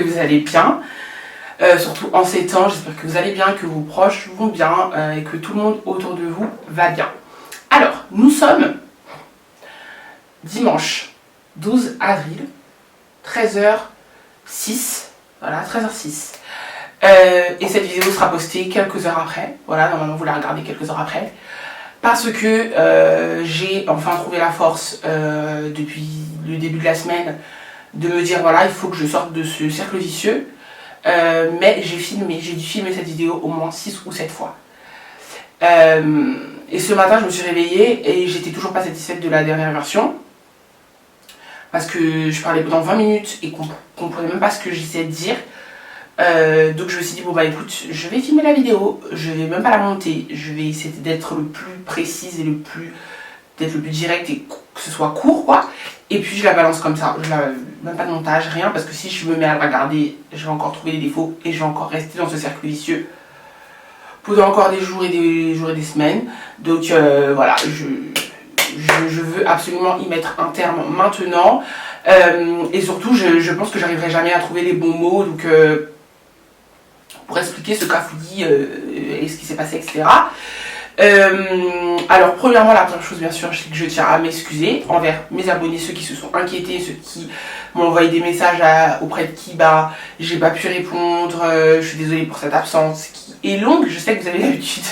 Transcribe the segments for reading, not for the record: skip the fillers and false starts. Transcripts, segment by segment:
vous allez bien, surtout en ces temps. J'espère que vous allez bien, que vos proches vont bien et que tout le monde autour de vous va bien. Alors, nous sommes dimanche 12 avril, 13h06, voilà, 13h06. Et cette vidéo sera postée quelques heures après, voilà, normalement vous la regardez quelques heures après. Parce que j'ai enfin trouvé la force depuis le début de la semaine de me dire voilà, il faut que je sorte de ce cercle vicieux. Mais j'ai dû filmer cette vidéo au moins 6 ou 7 fois. Et ce matin je me suis réveillée et j'étais toujours pas satisfaite de la dernière version. Parce que je parlais pendant 20 minutes et qu'on comprenait même pas ce que j'essayais de dire. Donc je me suis dit bon bah écoute, je vais filmer la vidéo, je vais même pas la monter, je vais essayer d'être le plus précise et d'être le plus direct et que ce soit court quoi. Et puis je la balance comme ça, même pas de montage, rien, parce que si je me mets à la regarder, je vais encore trouver des défauts et je vais encore rester dans ce cercle vicieux pendant encore des jours et des semaines. Donc voilà, je veux absolument y mettre un terme maintenant. Et surtout je pense que j'arriverai jamais à trouver les bons mots, donc pour expliquer ce cafouillis et ce qui s'est passé, etc. Alors premièrement, la première chose bien sûr, c'est que je tiens à m'excuser envers mes abonnés, ceux qui se sont inquiétés, ceux qui m'ont envoyé des messages auprès de qui bah j'ai pas pu répondre, je suis désolée pour cette absence qui est longue, je sais que vous avez l'habitude.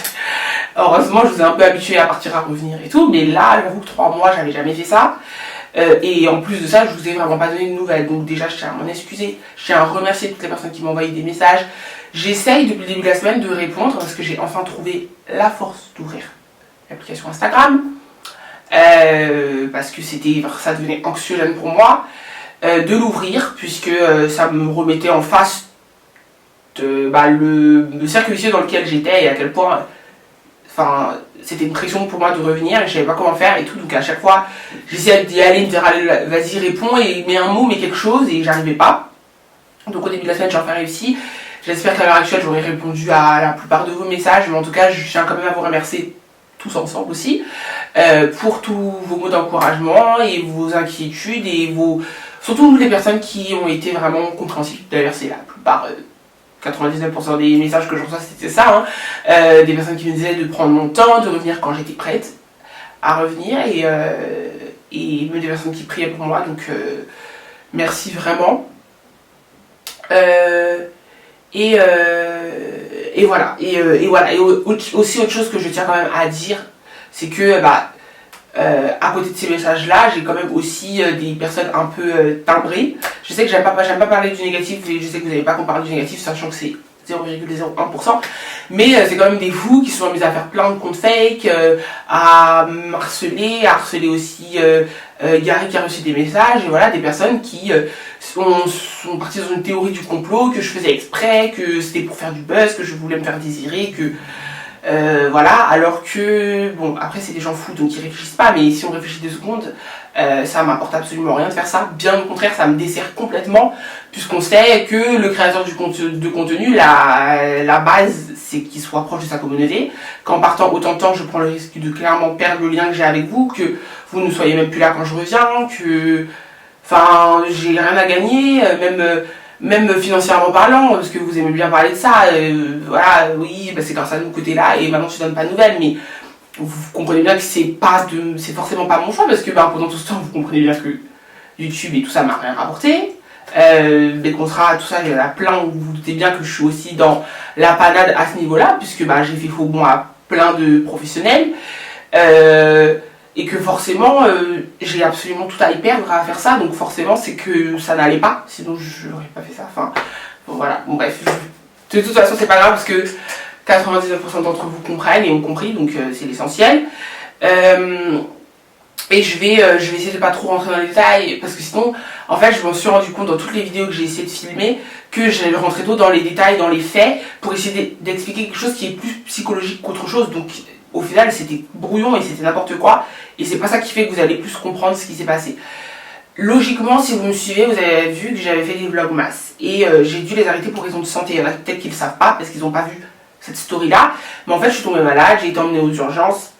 Heureusement je vous ai un peu habitué à partir à revenir et tout, mais là j'avoue que 3 mois j'avais jamais fait ça. Et en plus de ça, je vous ai vraiment pas donné de nouvelles. Donc déjà, je tiens à m'en excuser. Je tiens à remercier toutes les personnes qui m'ont envoyé des messages. J'essaye depuis le début de la semaine de répondre parce que j'ai enfin trouvé la force d'ouvrir l'application Instagram. Parce que ça devenait anxiogène pour moi de l'ouvrir, puisque ça me remettait en face de le cercle vicieux dans lequel j'étais et à quel point... Enfin, c'était une pression pour moi de revenir et je savais pas comment faire et tout, donc à chaque fois j'essayais d'y aller, me dire vas-y réponds et mets un mot, mets quelque chose, et j'arrivais pas. Donc au début de la semaine j'ai enfin réussi. J'espère qu'à l'heure actuelle j'aurai répondu à la plupart de vos messages, mais en tout cas je tiens quand même à vous remercier tous ensemble aussi pour tous vos mots d'encouragement et vos inquiétudes et surtout les personnes qui ont été vraiment compréhensibles. D'ailleurs c'est la plupart... 99% des messages que je reçois c'était ça, hein. Des personnes qui me disaient de prendre mon temps, de revenir quand j'étais prête à revenir, et même des personnes qui priaient pour moi, donc merci vraiment. Et voilà, et aussi autre chose que je tiens quand même à dire, c'est que à côté de ces messages là, j'ai quand même aussi des personnes un peu timbrées. Je sais que j'aime pas parler du négatif, et je sais que vous n'avez pas qu'on parle du négatif, sachant que c'est 0,01%, mais c'est quand même des fous qui se sont amusés à faire plein de comptes fake, à harceler aussi Gary qui a reçu des messages, et voilà, des personnes qui sont parties dans une théorie du complot, que je faisais exprès, que c'était pour faire du buzz, que je voulais me faire désirer, que... voilà, alors que, bon, après c'est des gens fous donc ils réfléchissent pas, mais si on réfléchit 2 secondes, ça m'apporte absolument rien de faire ça, bien au contraire ça me dessert complètement, puisqu'on sait que le créateur de contenu, la base c'est qu'il soit proche de sa communauté, qu'en partant autant de temps je prends le risque de clairement perdre le lien que j'ai avec vous, que vous ne soyez même plus là quand je reviens, que, enfin, j'ai rien à gagner, même financièrement parlant, parce que vous aimez bien parler de ça, voilà, oui, c'est grâce à nous côté là, et maintenant tu donnes pas de nouvelles, mais vous comprenez bien que c'est forcément pas mon choix, parce que pendant tout ce temps, vous comprenez bien que YouTube et tout ça m'a rien rapporté, les contrats, tout ça, il y en a plein où vous vous doutez bien que je suis aussi dans la panade à ce niveau-là, puisque j'ai fait faux bon à plein de professionnels, et que forcément j'ai absolument tout à y perdre à faire ça, donc forcément c'est que ça n'allait pas, sinon je n'aurais pas fait ça, enfin bon, voilà, bon bref, de toute façon c'est pas grave parce que 99% d'entre vous comprennent et ont compris, donc c'est l'essentiel. Et je vais essayer de pas trop rentrer dans les détails, parce que sinon en fait je me suis rendu compte dans toutes les vidéos que j'ai essayé de filmer que j'allais rentrer trop dans les détails, dans les faits, pour essayer d'expliquer quelque chose qui est plus psychologique qu'autre chose, donc au final c'était brouillon et c'était n'importe quoi, et c'est pas ça qui fait que vous allez plus comprendre ce qui s'est passé. Logiquement, si vous me suivez, vous avez vu que j'avais fait des vlogmas, et j'ai dû les arrêter pour raison de santé. Il y en a peut-être qui ne le savent pas parce qu'ils n'ont pas vu cette story là, mais en fait je suis tombée malade, j'ai été emmenée aux urgences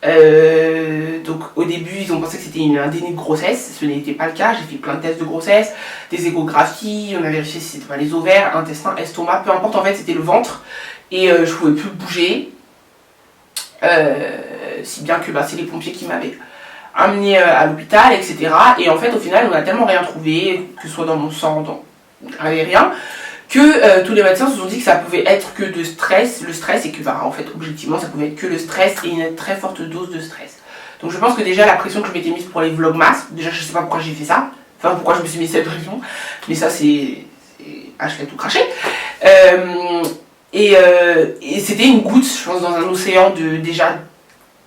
Donc au début ils ont pensé que c'était un déni de grossesse, ce n'était pas le cas. J'ai fait plein de tests de grossesse, des échographies, on a vérifié si c'était pas les ovaires, intestin, estomac, peu importe, en fait c'était le ventre et je pouvais plus bouger, si bien que c'est les pompiers qui m'avaient amené à l'hôpital, etc. Et en fait au final on a tellement rien trouvé, que ce soit dans mon sang, rien, que tous les médecins se sont dit que ça pouvait être que de stress, le stress, et que en fait objectivement ça pouvait être que le stress et une très forte dose de stress. Donc je pense que déjà la pression que je m'étais mise pour les vlogmas, déjà je sais pas pourquoi j'ai fait ça, enfin pourquoi je me suis mis cette pression, mais ça c'est je l'ai tout craché. Et c'était une goutte, je pense, dans un océan de déjà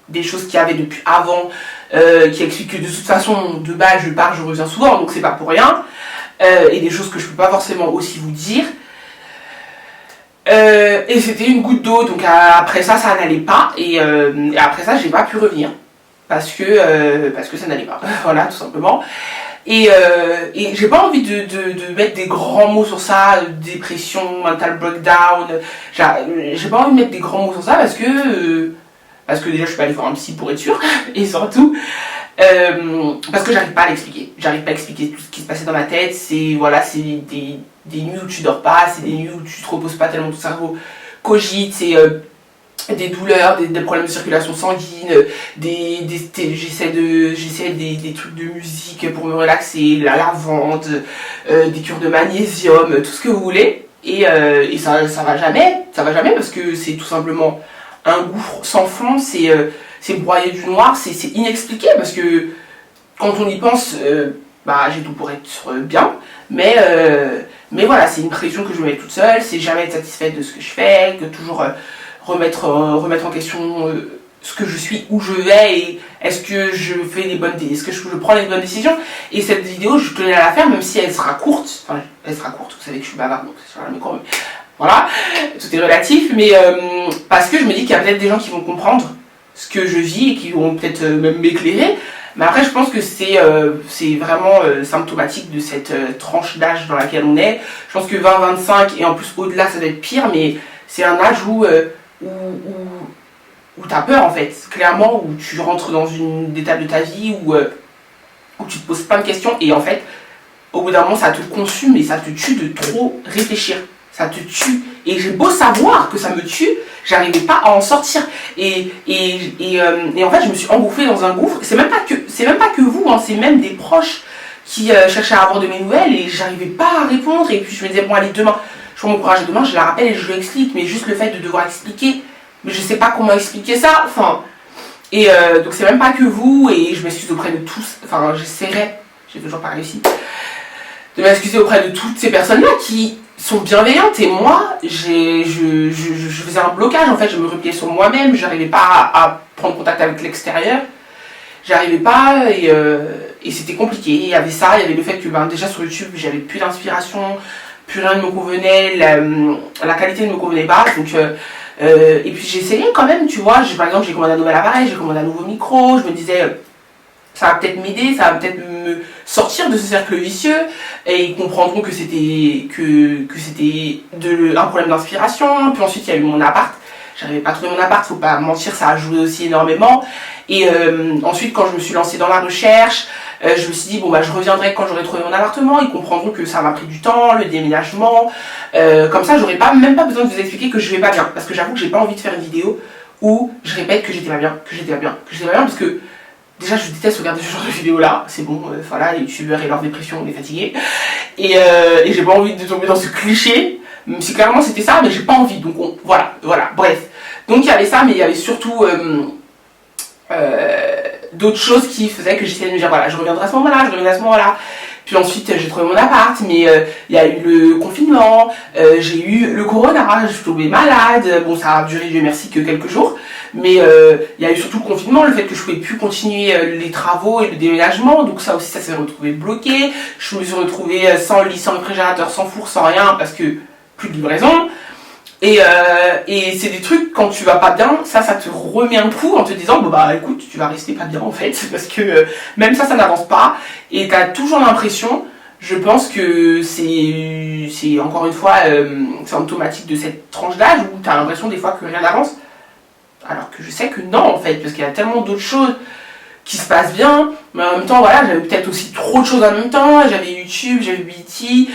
des choses qu'il y avait depuis avant, qui expliquent que de toute façon de base je pars, je reviens souvent, donc c'est pas pour rien. Et des choses que je peux pas forcément aussi vous dire. Et c'était une goutte d'eau, donc après ça n'allait pas, et après ça j'ai pas pu revenir parce que ça n'allait pas, voilà, tout simplement. Et j'ai pas envie de mettre des grands mots sur ça, dépression, mental breakdown, j'ai pas envie de mettre des grands mots sur ça parce que déjà je suis pas allée voir un psy pour être sûre, et surtout parce que j'arrive pas à l'expliquer. J'arrive pas à expliquer tout ce qui se passait dans ma tête. C'est des nuits où tu dors pas, c'est des nuits où tu te reposes pas tellement ton cerveau cogite, c'est des douleurs, des problèmes de circulation sanguine, j'essaie des trucs de musique pour me relaxer, la lavande, des cures de magnésium, tout ce que vous voulez. Et ça va jamais parce que c'est tout simplement un gouffre sans fond, c'est broyer du noir, c'est inexpliqué parce que quand on y pense, j'ai tout pour être bien, mais voilà, c'est une pression que je me mets toute seule, c'est jamais être satisfaite de ce que je fais, que toujours remettre en question ce que je suis, où je vais, et est-ce que je fais est-ce que je prends les bonnes décisions. Et cette vidéo, je tenais à la faire, même si elle sera courte, vous savez que je suis bavarde, donc c'est sur la micro, mais voilà, tout est relatif, mais parce que je me dis qu'il y a peut-être des gens qui vont comprendre ce que je vis et qui vont peut-être même m'éclairer. Mais après, je pense que c'est vraiment symptomatique de cette tranche d'âge dans laquelle on est. Je pense que 20-25 et en plus au-delà, ça va être pire, mais c'est un âge où t'as peur en fait, clairement, où tu rentres dans une étape de ta vie où tu te poses plein de questions et en fait, au bout d'un moment, ça te consume et ça te tue de trop réfléchir. Ça te tue. Et j'ai beau savoir que ça me tue, j'arrivais pas à en sortir. Et en fait, je me suis engouffrée dans un gouffre. C'est même pas que vous, hein, c'est même des proches qui cherchaient à avoir de mes nouvelles et j'arrivais pas à répondre. Et puis je me disais, bon, allez, demain, je prends mon courage, demain, je la rappelle et je lui explique. Mais juste le fait de devoir expliquer, mais je sais pas comment expliquer ça. Enfin, et donc c'est même pas que vous, et je m'excuse auprès de tous. Enfin, j'essaierai, j'ai toujours pas réussi, de m'excuser auprès de toutes ces personnes-là qui sont bienveillantes, et moi je faisais un blocage en fait, je me repliais sur moi-même, j'arrivais pas à prendre contact avec l'extérieur, j'arrivais pas, et c'était compliqué. Il y avait ça, il y avait le fait que déjà sur YouTube j'avais plus d'inspiration, plus rien ne me convenait, la qualité ne me convenait pas, donc et puis j'essayais quand même, tu vois, par exemple j'ai commandé un nouvel appareil, j'ai commandé un nouveau micro, je me disais ça va peut-être m'aider, ça va peut-être me sortir de ce cercle vicieux, et ils comprendront que c'était un problème d'inspiration. Puis ensuite il y a eu mon appart, j'arrivais pas à trouver mon appart, faut pas mentir, ça a joué aussi énormément. Et ensuite quand je me suis lancée dans la recherche, je me suis dit bon je reviendrai quand j'aurai trouvé mon appartement, ils comprendront que ça m'a pris du temps, le déménagement, comme ça j'aurais même pas besoin de vous expliquer que je vais pas bien, parce que j'avoue que j'ai pas envie de faire une vidéo où je répète que j'étais pas bien, parce que déjà, je déteste regarder ce genre de vidéos là, c'est bon, voilà, les youtubeurs et leur dépression, on est fatigués. Et j'ai pas envie de tomber dans ce cliché, même si clairement c'était ça, mais j'ai pas envie, donc voilà, bref. Donc il y avait ça, mais il y avait surtout d'autres choses qui faisaient que j'essayais de me dire, voilà, je reviendrai à ce moment-là, Puis ensuite, j'ai trouvé mon appart, mais il y a eu le confinement, j'ai eu le corona, je suis tombée malade, bon ça a duré, Dieu merci, que quelques jours. Mais il y a eu surtout le confinement, le fait que je ne pouvais plus continuer les travaux et le déménagement, donc ça aussi ça s'est retrouvé bloqué. Je me suis retrouvée sans lit, sans réfrigérateur, sans four, sans rien, parce que plus de livraison. Et c'est des trucs, quand tu vas pas bien, ça te remet un coup en te disant, écoute, tu vas rester pas bien en fait, parce que même ça n'avance pas, et tu as toujours l'impression, je pense que c'est encore une fois symptomatique de cette tranche d'âge où tu as l'impression des fois que rien n'avance. Alors que je sais que non en fait, parce qu'il y a tellement d'autres choses qui se passent bien, mais en même temps voilà, j'avais peut-être aussi trop de choses en même temps, j'avais YouTube, j'avais BT,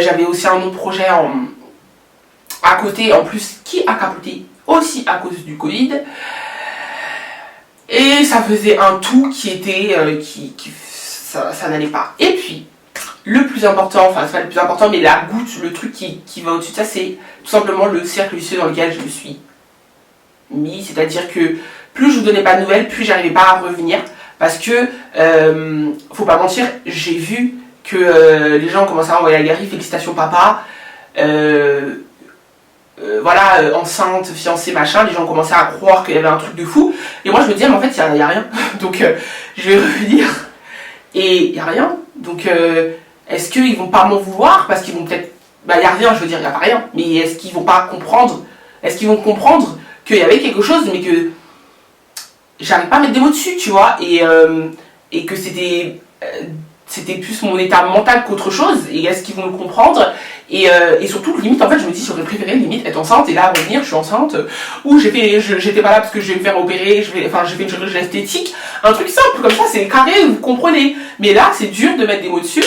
j'avais aussi un autre projet à côté en plus qui a capoté aussi à cause du Covid. Et ça faisait un tout qui était, ça n'allait pas. Et puis, le plus important, enfin c'est pas le plus important, mais la goutte, le truc qui va au-dessus de ça, c'est tout simplement le cercle vicieux dans lequel je me suis mis. C'est-à-dire que plus je vous donnais pas de nouvelles, plus j'arrivais pas à revenir. Parce que, faut pas mentir, j'ai vu que les gens commençaient à envoyer la galerie, félicitations papa, voilà, enceinte, fiancée, machin, les gens commençaient à croire qu'il y avait un truc de fou. Et moi je me disais, mais en fait, il n'y a rien. Donc je vais revenir et il n'y a rien. Donc est-ce qu'ils vont pas m'en vouloir parce qu'ils vont peut-être. Bah, il n'y a rien, je veux dire, il n'y a pas rien. Mais est-ce qu'ils vont pas comprendre? Est-ce qu'ils vont comprendre qu'il y avait quelque chose, mais que j'arrive pas à mettre des mots dessus, tu vois, et que c'était plus mon état mental qu'autre chose, et est-ce qu'ils vont le comprendre, et surtout, limite, en fait, je me dis, j'aurais préféré, limite, être enceinte, et là, revenir, je suis enceinte, ou j'étais pas là parce que je vais me faire opérer, j'ai fait une chirurgie esthétique, un truc simple, comme ça, c'est carré, vous comprenez, mais là, c'est dur de mettre des mots dessus,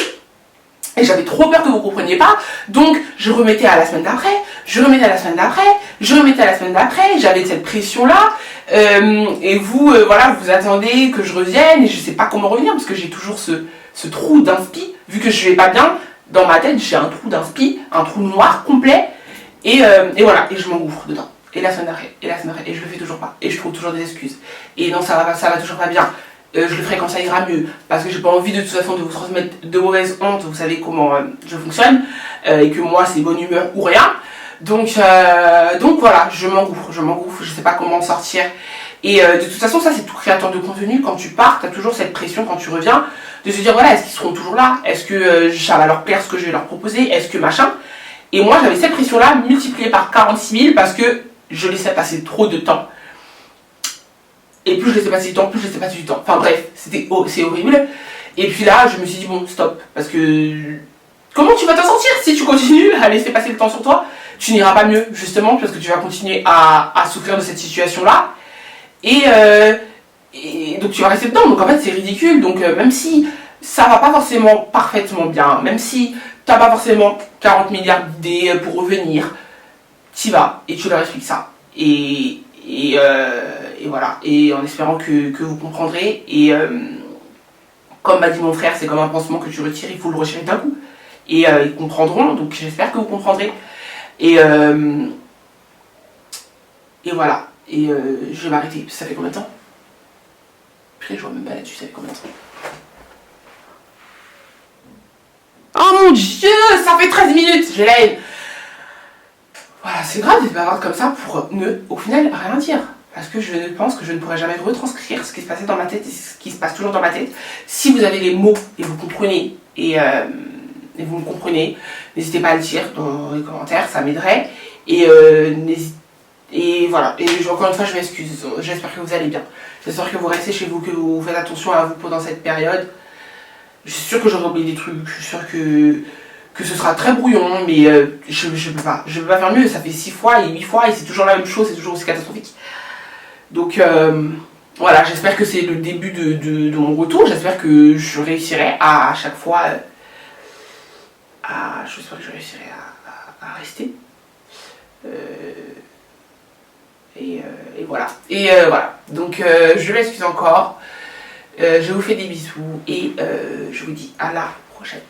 et j'avais trop peur que vous ne compreniez pas, donc je remettais à la semaine d'après, je remettais à la semaine d'après, je remettais à la semaine d'après, j'avais cette pression-là, et vous, voilà, vous attendez que je revienne, et je sais pas comment revenir, parce que j'ai toujours ce trou d'inspi, vu que je vais pas bien, dans ma tête, j'ai un trou d'inspi, un trou noir complet, et voilà, et je m'engouffre dedans. Et la semaine d'après, et la semaine d'après, et je le fais toujours pas, et je trouve toujours des excuses. Et non, ça va toujours pas bien. Je le ferai quand ça ira mieux, parce que j'ai pas envie de toute façon de vous transmettre de mauvaises hontes, vous savez comment je fonctionne, et que moi c'est bonne humeur ou rien. Donc voilà, je m'engouffre, je sais pas comment en sortir. Et de toute façon, ça c'est tout créateur de contenu, quand tu pars, t'as toujours cette pression quand tu reviens, de se dire voilà, est-ce qu'ils seront toujours là? Est-ce que ça va leur plaire ce que je vais leur proposer? Est-ce que machin? Et moi j'avais cette pression-là multipliée par 46 000 parce que je laissais passer trop de temps. Et plus je laissais passer du temps, plus je laissais passer du temps. Enfin bref, c'est horrible. Et puis là, je me suis dit, bon, stop. Parce que comment tu vas t'en sortir si tu continues à laisser passer le temps sur toi? Tu n'iras pas mieux, justement, parce que tu vas continuer à souffrir de cette situation-là. Et donc tu vas rester dedans. Donc en fait, c'est ridicule. Donc même si ça va pas forcément parfaitement bien, même si tu n'as pas forcément 40 milliards d'idées pour revenir, tu y vas et tu leur expliques ça. Et voilà, et en espérant que vous comprendrez. Et comme m'a dit mon frère, c'est comme un pansement que tu retires, il faut le retirer d'un coup. Et ils comprendront, donc j'espère que vous comprendrez. Et voilà, et je vais m'arrêter. Ça fait combien de temps? Puis je vois même pas là-dessus, ça fait combien de temps? Oh mon dieu, ça fait 13 minutes, j'ai la haine. Voilà, c'est grave d'être bavarde comme ça pour au final rien dire. Parce que je pense que je ne pourrai jamais retranscrire ce qui se passait dans ma tête et ce qui se passe toujours dans ma tête. Si vous avez les mots et vous comprenez, et vous me comprenez, n'hésitez pas à le dire dans les commentaires, ça m'aiderait. Et voilà, et encore une fois je m'excuse, j'espère que vous allez bien. J'espère que vous restez chez vous, que vous faites attention à vous pendant cette période. Je suis sûre que j'aurai oublié des trucs, je suis sûre que ce sera très brouillon, mais je peux pas faire mieux, ça fait 6 fois et 8 fois et c'est toujours la même chose, c'est toujours aussi catastrophique. Donc voilà, j'espère que c'est le début de mon retour, j'espère que je réussirai à chaque fois, j'espère que je réussirai à rester. Et voilà. Et voilà. Donc je m'excuse encore, je vous fais des bisous et je vous dis à la prochaine.